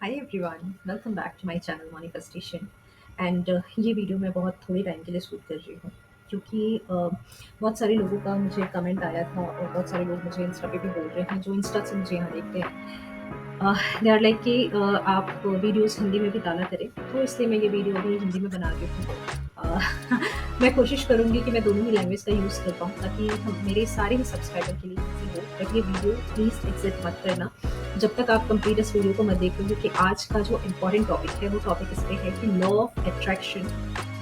Hi everyone, welcome back to my channel manifestation. And ये video मैं बहुत थोड़े टाइम के लिए शूट कर रही हूँ क्योंकि बहुत सारे लोगों का मुझे कमेंट आया था और बहुत सारे लोग मुझे इंस्टा पे भी बोल रहे हैं जो इंस्टा से मुझे यहाँ देखते हैं। दे आर लाइक कि आप वीडियोस हिंदी में भी डाला करें, तो इसलिए मैं ये वीडियो अभी हिंदी में बना रही हूँ। मैं कोशिश करूँगी कि मैं दोनों ही लैंग्वेज का यूज़ कर पाऊँ ताकि हम मेरे सारे ही सब्सक्राइबर के लिए ईज़ी हो। बट ये वीडियो प्लीज़ एग्ज़िट मत करना जब तक आप कंप्लीट इस वीडियो को मत देखोगे कि आज का जो इम्पोर्टेंट टॉपिक है वो टॉपिक इस पे है कि लॉ ऑफ अट्रैक्शन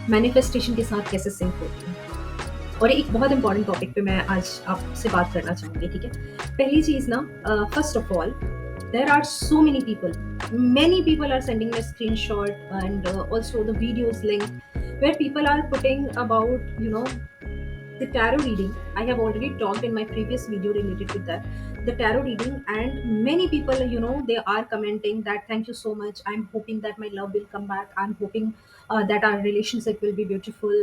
मैनिफेस्टेशन के साथ कैसे सिंक होती है। और एक बहुत इंपॉर्टेंट टॉपिक पे मैं आज आपसे बात करना चाहूँगी, ठीक है? पहली चीज़ ना, first of all, there are so many people are sending me a screenshot and also the videos link where people are putting about, the tarot reading. I have already talked in my previous video related to that, the tarot reading, and many people, they are commenting that thank you so much. I'm hoping that my love will come back. I'm hoping that our relationship will be beautiful.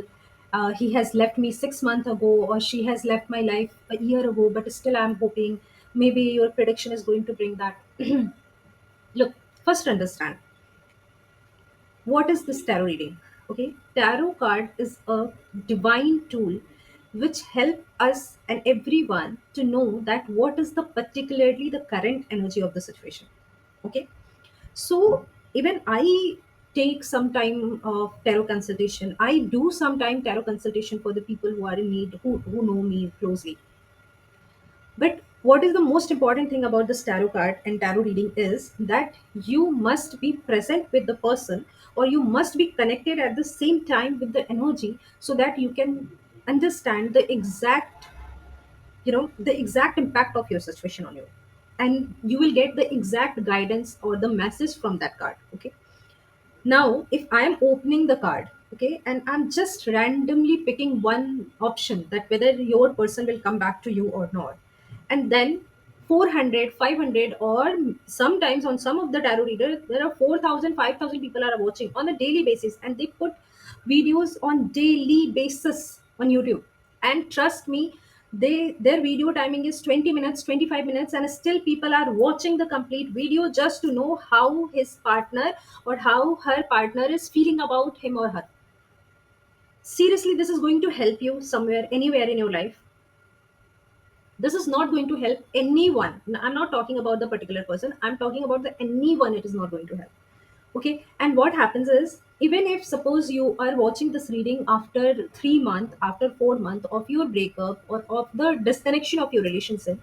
He has left me 6 months ago, or she has left my life a year ago, but still I'm hoping maybe your prediction is going to bring that. Look, first understand what is this tarot reading. Okay, tarot card is a divine tool which help us and everyone to know that what is the particularly the current energy of the situation. Okay, so even I take some time of tarot consultation. I do sometime tarot consultation for the people who are in need, who know me closely. But what is the most important thing about this tarot card and tarot reading is that you must be present with the person, or you must be connected at the same time with the energy so that you can understand the exact impact of your situation on you, and you will get the exact guidance or the message from that card. Okay, now, if I am opening the card, okay, and I'm just randomly picking one option that whether your person will come back to you or not, and then 400, 500, or sometimes on some of the tarot readers, there are 4,000, 5,000 people are watching on a daily basis, and they put videos on daily basis on YouTube. And trust me, their video timing is 20 minutes, 25 minutes, and still people are watching the complete video just to know how his partner or how her partner is feeling about him or her. Seriously, this is going to help you somewhere, anywhere in your life. This is not going to help anyone. I'm not talking about the particular person, I'm talking about the anyone. It is not going to help. Okay, and what happens is, even if suppose you are watching this reading after 3 months, after 4 months of your breakup or of the disconnection of your relationship,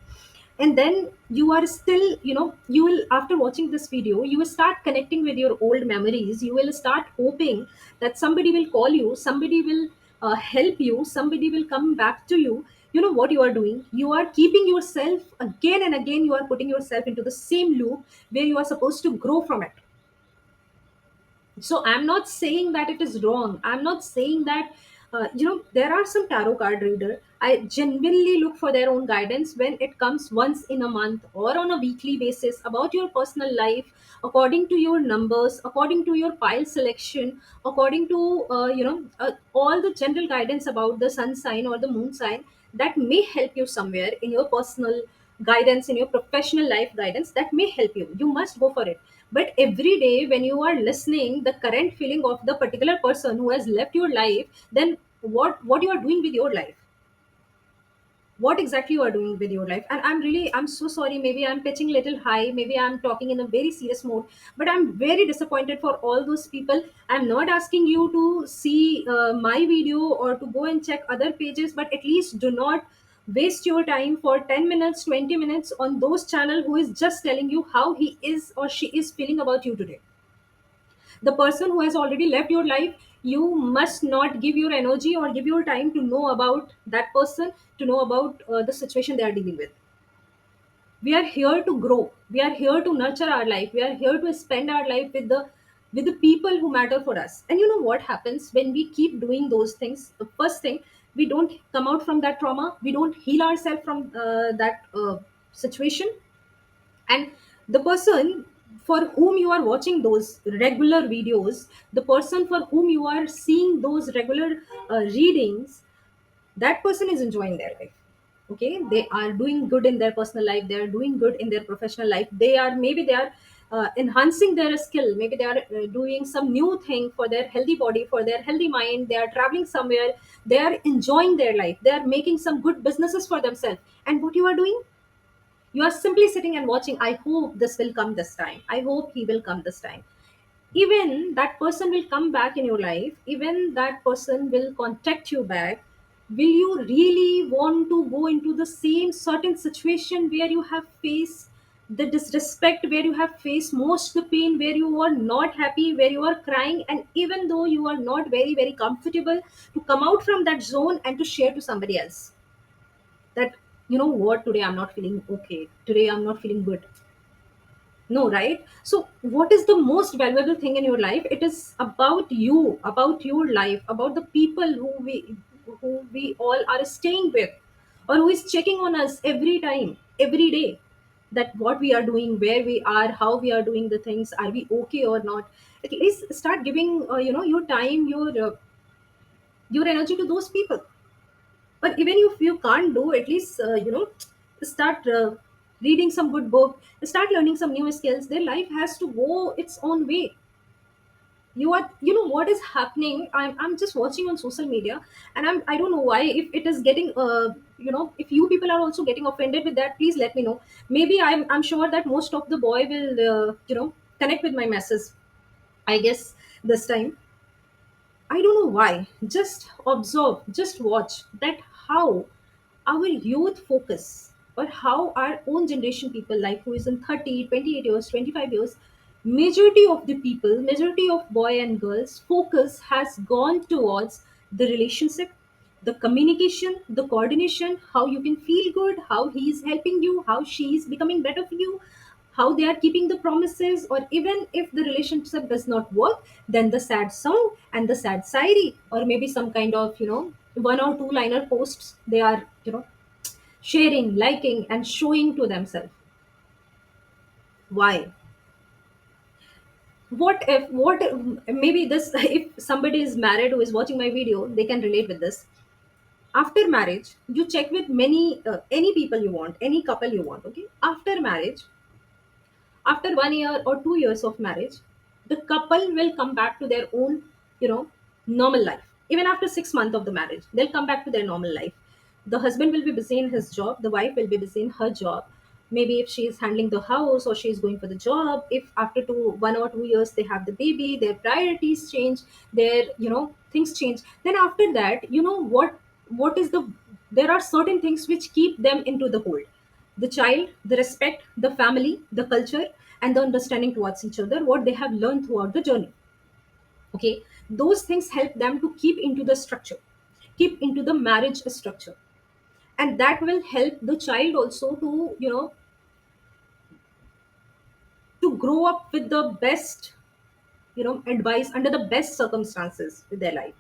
and then you are still, you will, after watching this video, you will start connecting with your old memories. You will start hoping that somebody will call you, somebody will help you, somebody will come back to you. You know what you are doing? You are keeping yourself again and again, you are putting yourself into the same loop where you are supposed to grow from it. So I'm not saying that it is wrong. I'm not saying that, there are some tarot card reader, I genuinely look for their own guidance when it comes once in a month or on a weekly basis about your personal life, according to your numbers, according to your pile selection, according to all the general guidance about the sun sign or the moon sign, that may help you somewhere in your personal guidance, in your professional life guidance, that may help you. You must go for it. But every day when you are listening the current feeling of the particular person who has left your life, then what you are doing with your life, what exactly you are doing with your life. And I'm so sorry, maybe I'm pitching little high, maybe I'm talking in a very serious mode, but I'm very disappointed for all those people. I'm not asking you to see my video or to go and check other pages, but at least do not waste your time for 10 minutes, 20 minutes on those channel who is just telling you how he is or she is feeling about you today. The person who has already left your life, you must not give your energy or give your time to know about that person, to know about the situation they are dealing with. We are here to grow, we are here to nurture our life, we are here to spend our life with the people who matter for us. And you know what happens when we keep doing those things? The first thing, we don't come out from that trauma, we don't heal ourselves from that situation. And the person for whom you are watching those regular videos, the person for whom you are seeing those regular readings, that person is enjoying their life. Okay, they are doing good in their personal life, they are doing good in their professional life, they are, maybe they are, enhancing their skill. Maybe they are doing some new thing for their healthy body, for their healthy mind. They are traveling somewhere. They are enjoying their life. They are making some good businesses for themselves. And what you are doing? You are simply sitting and watching. I hope this will come this time. I hope he will come this time. Even that person will come back in your life, even that person will contact you back. Will you really want to go into the same certain situation where you have faced the disrespect, where you have faced most the pain, where you are not happy, where you are crying, and even though you are not very very comfortable to come out from that zone and to share to somebody else that, you know what, today I'm not feeling okay, today I'm not feeling good? No, right? So, what is the most valuable thing in your life? It is about you, about your life, about the people who we all are staying with, or who is checking on us every time, every day, that what we are doing, where we are, how we are doing the things, are we okay or not? At least start giving, your time, your energy to those people. But even if you can't do, at least start reading some good book, start learning some new skills. Their life has to go its own way. You know what is happening. I'm just watching on social media, and I don't know why, if it is getting if you people are also getting offended with that, please let me know. Maybe I'm sure that most of the boy will connect with my message, I guess, this time. I don't know why. Just observe, just watch that how our youth focus, or how our own generation people, like who is in 30, 28 years, 25 years, majority of the people, majority of boy and girls focus has gone towards the relationship, the communication, the coordination, how you can feel good, how he is helping you, how she is becoming better for you, how they are keeping the promises, or even if the relationship does not work, then the sad song and the sad diary, or maybe some kind of one or two liner posts they are sharing, liking, and showing to themselves. Why? What if maybe this if somebody is married who is watching my video, they can relate with this. After marriage, you check with any people you want, any couple you want. Okay, after marriage, after 1 year or 2 years of marriage, the couple will come back to their own you know normal life. Even after 6 months of the marriage, they'll come back to their normal life. The husband will be busy in his job, the wife will be busy in her job. Maybe if she is handling the house or she is going for the job, if after 1 or 2 years they have the baby, their priorities change, their things change. Then after that, what is the there are certain things which keep them into the hold: the child, the respect, the family, the culture, and the understanding towards each other, what they have learned throughout the journey. Okay, those things help them to keep into the structure, keep into the marriage structure, and that will help the child also to to grow up with the best advice under the best circumstances with their life.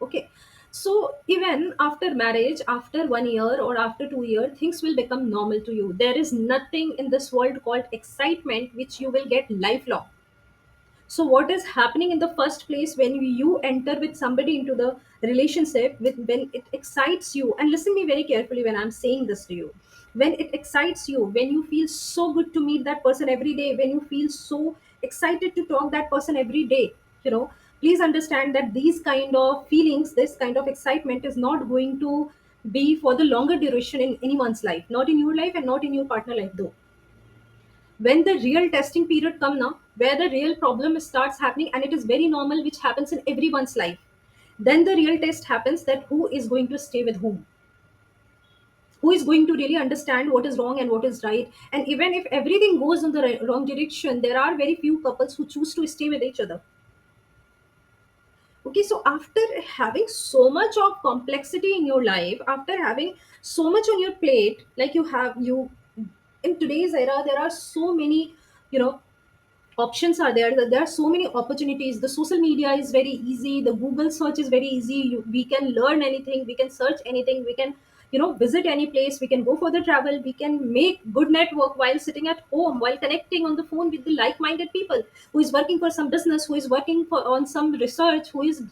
Okay, so even after marriage, after 1 year or after 2 year, things will become normal to you. There is nothing in this world called excitement which you will get lifelong. So what is happening in the first place when you enter with somebody into the relationship, with when it excites you, and listen me very carefully when I'm saying this to you, when it excites you, when you feel so good to meet that person every day, when you feel so excited to talk that person every day, you know please understand that these kind of feelings, this kind of excitement is not going to be for the longer duration in anyone's life, not in your life and not in your partner life though. When the real testing period come now, where the real problem starts happening, and it is very normal, which happens in everyone's life, then the real test happens, that who is going to stay with who is going to really understand what is wrong and what is right. And even if everything goes in the wrong direction, there are very few couples who choose to stay with each other. Okay, so after having so much of complexity in your life, after having so much on your plate, like you in today's era, there are so many you know options are there are so many opportunities. The social media is very easy, the Google search is very easy. We can learn anything, we can search anything, we can visit any place, we can go for the travel, we can make good network while sitting at home, while connecting on the phone with the like-minded people who is working for some business, who is working for on some research, who is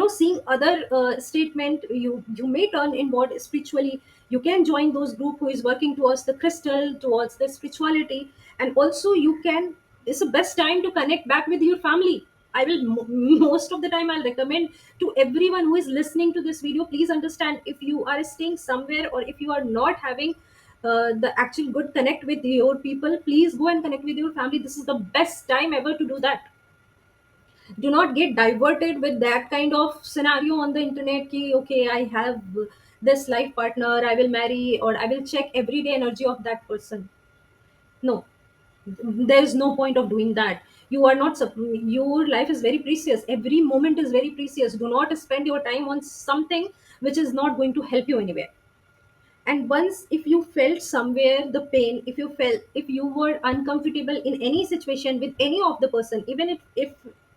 seeing other statement. You may turn inward spiritually. You can join those group who is working towards the crystal, towards the spirituality. And also you can it's the best time to connect back with your family. I will most of the time I'll recommend to everyone who is listening to this video, please understand, if you are staying somewhere or if you are not having the actual good connect with your people, please go and connect with your family. This is the best time ever to do that. Do not get diverted with that kind of scenario on the internet ki, okay, I have this life partner, I will marry, or I will check everyday energy of that person. No, there's no point of doing that. You are not your life is very precious, every moment is very precious. Do not spend your time on something which is not going to help you anywhere. And once if you felt somewhere the pain, if you felt, if you were uncomfortable in any situation with any of the person, even if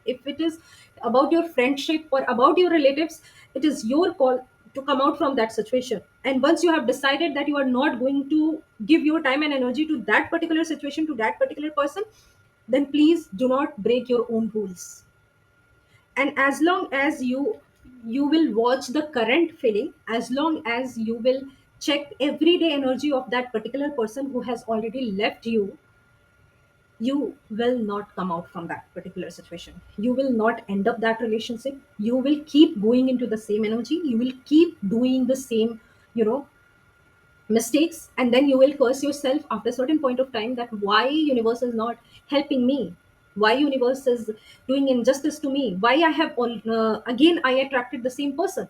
it is about your friendship or about your relatives, it is your call to come out from that situation. And once you have decided that you are not going to give your time and energy to that particular situation, to that particular person, then please do not break your own rules. And as long as you will watch the current feeling, as long as you will check everyday energy of that particular person who has already left you will not come out from that particular situation. You will not end up that relationship. You will keep going into the same energy, you will keep doing the same, you know, mistakes, and then you will curse yourself after a certain point of time that why universe is not helping me, why universe is doing injustice to me, why I have again I attracted the same person.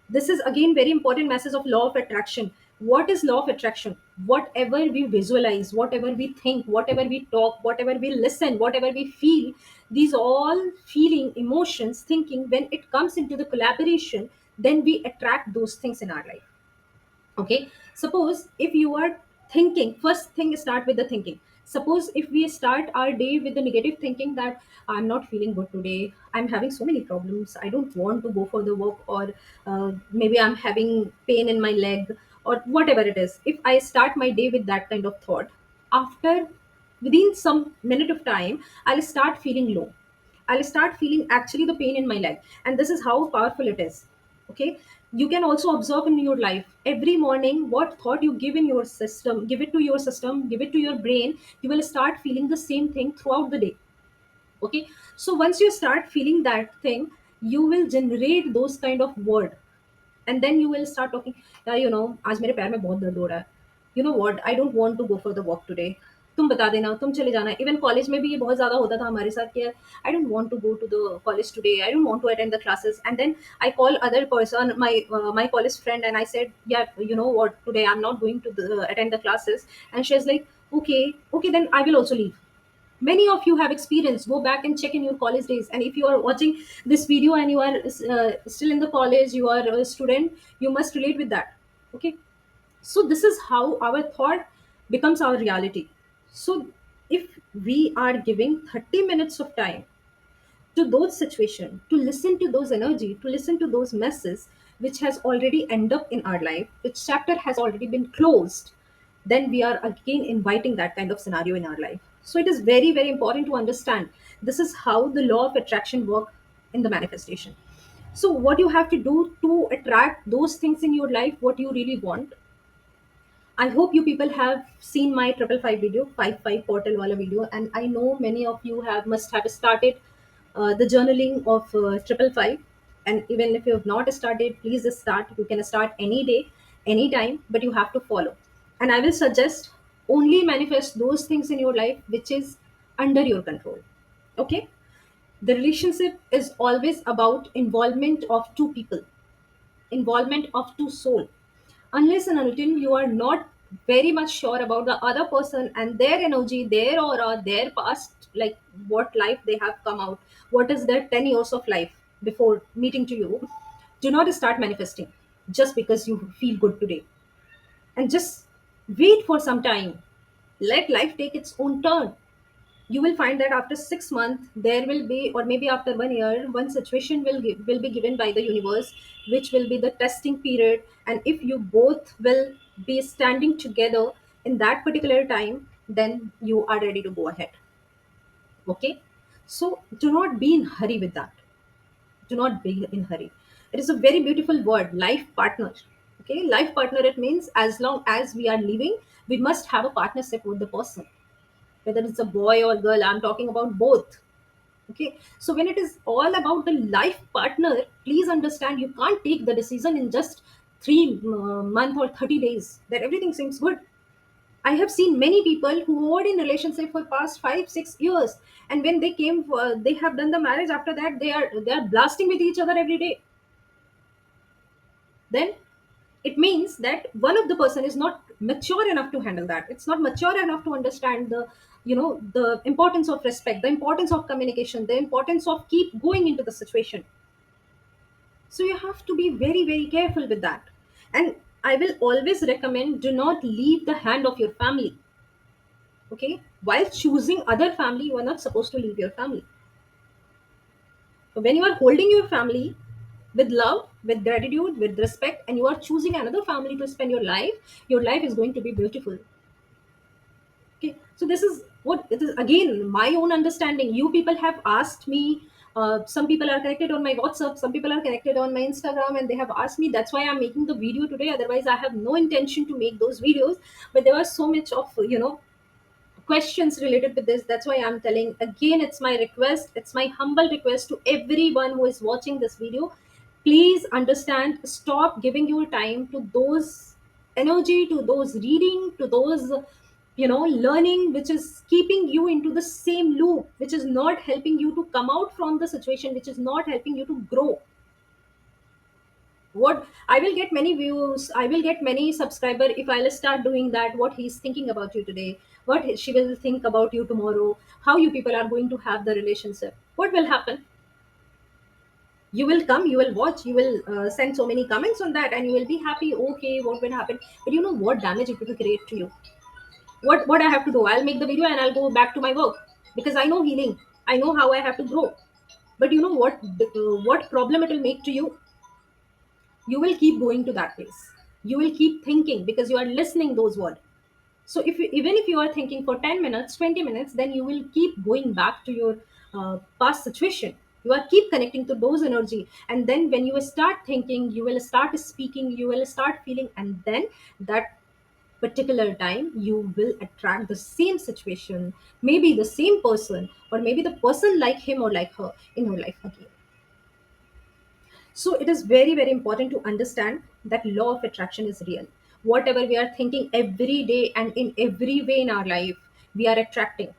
This is again very important message of law of attraction. What is law of attraction? Whatever we visualize, whatever we think, whatever we talk, whatever we listen, whatever we feel, these all feeling, emotions, thinking, when it comes into the collaboration, then we attract those things in our life. Okay, suppose if you are thinking, first thing, start with the thinking. Suppose if we start our day with the negative thinking that I'm not feeling good today, I'm having so many problems, I don't want to go for the walk, or maybe I'm having pain in my leg, or whatever it is. If I start my day with that kind of thought, after within some minute of time, I'll start feeling low. I'll start feeling actually the pain in my leg. And this is how powerful it is. Okay. You can also observe in your life every morning what thought you give in your system, give it to your system, give it to your brain. You will start feeling the same thing throughout the day. Okay. So once you start feeling that thing, you will generate those kind of word, and then you will start talking, yeah, you know, आज मेरे पैर में बहुत दर्द हो रहा है, you know what, I don't want to go for the walk today, तुम बता देना, तुम चले जाना. इवन कॉलेज में भी ये बहुत ज्यादा होता था हमारे साथ कि I don't want to go to the college today, I don't want to attend the classes. And then I call other person, my college friend, and I said, yeah, you know what, today I'm not going to attend the classes. And she's like, okay, okay, then I will also leave. Many of you have experience, go back and check in your college days. And if you are watching this video and you are still in the college, you are a student, you must relate with that. Okay. So this is how our thought becomes our reality. So if we are giving 30 minutes of time to those situations, to listen to those energy, to listen to those messes which has already end up in our life, which chapter has already been closed, then we are again inviting that kind of scenario in our life. So it is very, very important to understand this is how the law of attraction work in the manifestation. So what you have to do to attract those things in your life, what you really want. I hope you people have seen my triple five video, 5 5 portal wala video, and I know many of you have must have started the journaling of triple five. And even if you have not started, please just start. You can start any day, anytime, but you have to follow. And I will suggest only manifest those things in your life which is under your control. Okay, the relationship is always about involvement of two people, involvement of two soul. Unless and until you are not very much sure about the other person and their energy, their aura, their past, like what life they have come out, what is their 10 years of life before meeting to you, do not start manifesting just because you feel good today. And just wait for some time. Let life take its own turn. You will find that after 6 months there will be, or maybe after 1 year, one situation will be given by the universe, which will be the testing period. And if you both will be standing together in that particular time, then you are ready to go ahead. Okay. So do not be in hurry with that. Do not be in hurry. It is a very beautiful word, life partner. Okay, life partner, it means as long as we are living, we must have a partnership with the person. whether it's a boy or girl, I'm talking about both. Okay, so when it is all about the life partner, please understand you can't take the decision in just 3 months or 30 days that everything seems good. I have seen many people who were in relationship for past 5 6 years, and when they came for, they have done the marriage. After that, they are blasting with each other every day. Then it means that one of the person is not mature enough to handle that. It's not mature enough to understand the importance of respect, the importance of communication, the importance of keep going into the situation. So you have to be very very careful with that. And I will always recommend, do not leave the hand of your family. Okay, while choosing other family, you are not supposed to leave your family. So when you are holding your family with love, with gratitude, with respect, and you are choosing another family to spend your life is going to be beautiful. Okay, so this is what it is. Again, my own understanding. You people have asked me. Some people are connected on my WhatsApp. Some people are connected on my Instagram, and they have asked me. That's why I'm making the video today. Otherwise, I have no intention to make those videos. But there was so much of questions related with this. That's why I'm telling again. It's my request. It's my humble request to everyone who is watching this video. Please understand. Stop giving your time to those energy, to those reading, to those learning, which is keeping you into the same loop, which is not helping you to come out from the situation, which is not helping you to grow. What I will get many views, I will get many subscriber if I'll start doing that. What he's thinking about you today, she will think about you tomorrow, how you people are going to have the relationship, what will happen? You will come, you will watch, you will send so many comments on that, and you will be happy. Okay, what will happen? But you know what damage it will create to you. What I have to do, I'll make the video and I'll go back to my work, because I know healing, I know how I have to grow. But you know what problem it will make to you? You will keep going to that place. You will keep thinking because you are listening those words. So even if you are thinking for 10 minutes 20 minutes, then you will keep going back to your past situation. You are keep connecting to those energy, and then when you start thinking, you will start speaking, you will start feeling, and then that particular time you will attract the same situation, maybe the same person, or maybe the person like him or like her in your life again. So it is very, very important to understand that law of attraction is real. Whatever we are thinking every day and in every way in our life, we are attracting.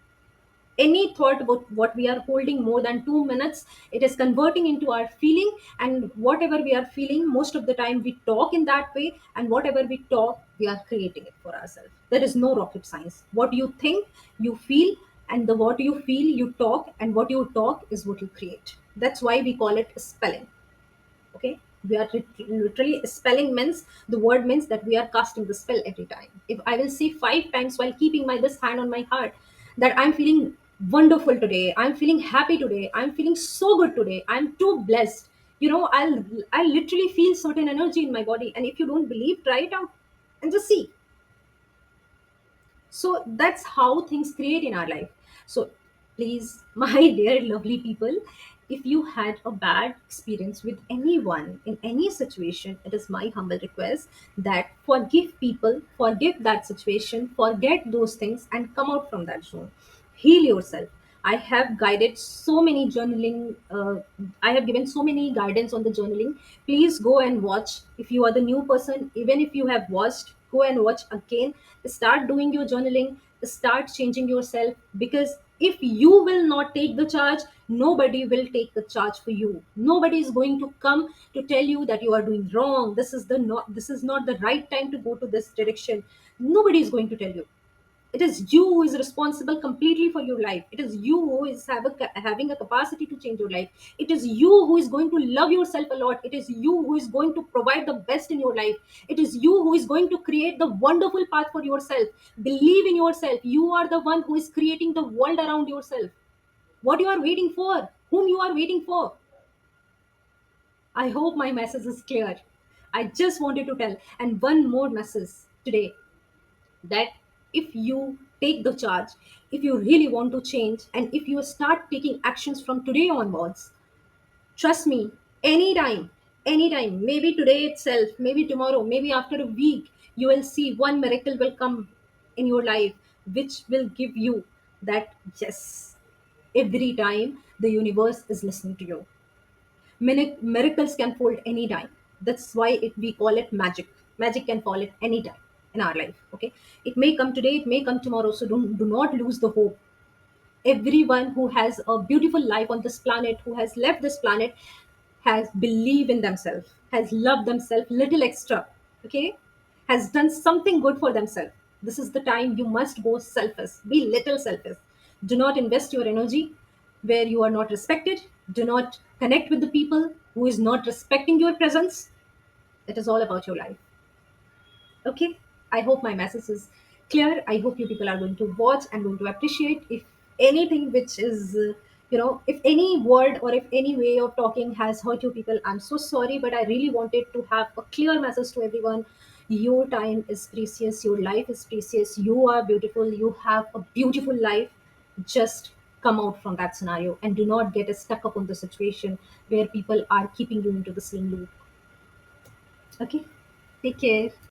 Any thought about what we are holding more than 2 minutes, it is converting into our feeling. And whatever we are feeling, most of the time we talk in that way. And whatever we talk, we are creating it for ourselves. There is no rocket science. What you think, you feel, and the what you feel, you talk, and what you talk is what you create. That's why we call it spelling. Okay, we are literally spelling means, the word means that we are casting the spell every time. If I will say 5 times while keeping my this hand on my heart that I'm feeling wonderful today, I'm feeling happy today, I'm feeling so good today, I'm too blessed, I'll literally feel certain energy in my body. And if you don't believe, try it out and just see. So that's how things create in our life. So please, my dear lovely people, if you had a bad experience with anyone in any situation, it is my humble request that forgive people, forgive that situation, forget those things, and come out from that zone. Heal yourself. I have guided so many journaling. I have given so many guidance on the journaling. Please go and watch. If you are the new person, even if you have watched, go and watch again. Start doing your journaling. Start changing yourself, because if you will not take the charge, nobody will take the charge for you. Nobody is going to come to tell you that you are doing wrong. This is not the right time to go to this direction. Nobody is going to tell you. It is you who is responsible completely for your life. It is you who is having a capacity to change your life. It is you who is going to love yourself a lot. It is you who is going to provide the best in your life. It is you who is going to create the wonderful path for yourself. Believe in yourself. You are the one who is creating the world around yourself. What you are waiting for? Whom you are waiting for? I hope my message is clear. I just wanted to tell. And one more message today, that if you take the charge, if you really want to change, and if you start taking actions from today onwards, trust me, anytime, anytime, maybe today itself, maybe tomorrow, maybe after a week, you will see one miracle will come in your life, which will give you that yes, every time the universe is listening to you. Miracles can fold anytime. That's why we call it magic. Magic can fall at any time in our life. Okay, it may come today, it may come tomorrow. So do not lose the hope. Everyone who has a beautiful life on this planet, who has left this planet, has believed in themselves, has loved themselves little extra, okay, has done something good for themselves. This is the time you must go selfish, be little selfish. Do not invest your energy where you are not respected. Do not connect with the people who is not respecting your presence. It is all about your life. Okay, I hope my message is clear. I hope you people are going to watch and going to appreciate. If anything which is, if any word or if any way of talking has hurt you people, I'm so sorry, but I really wanted to have a clear message to everyone. Your time is precious, your life is precious, you are beautiful, you have a beautiful life. Just come out from that scenario and do not get stuck up on the situation where people are keeping you into the same loop. Okay, take care.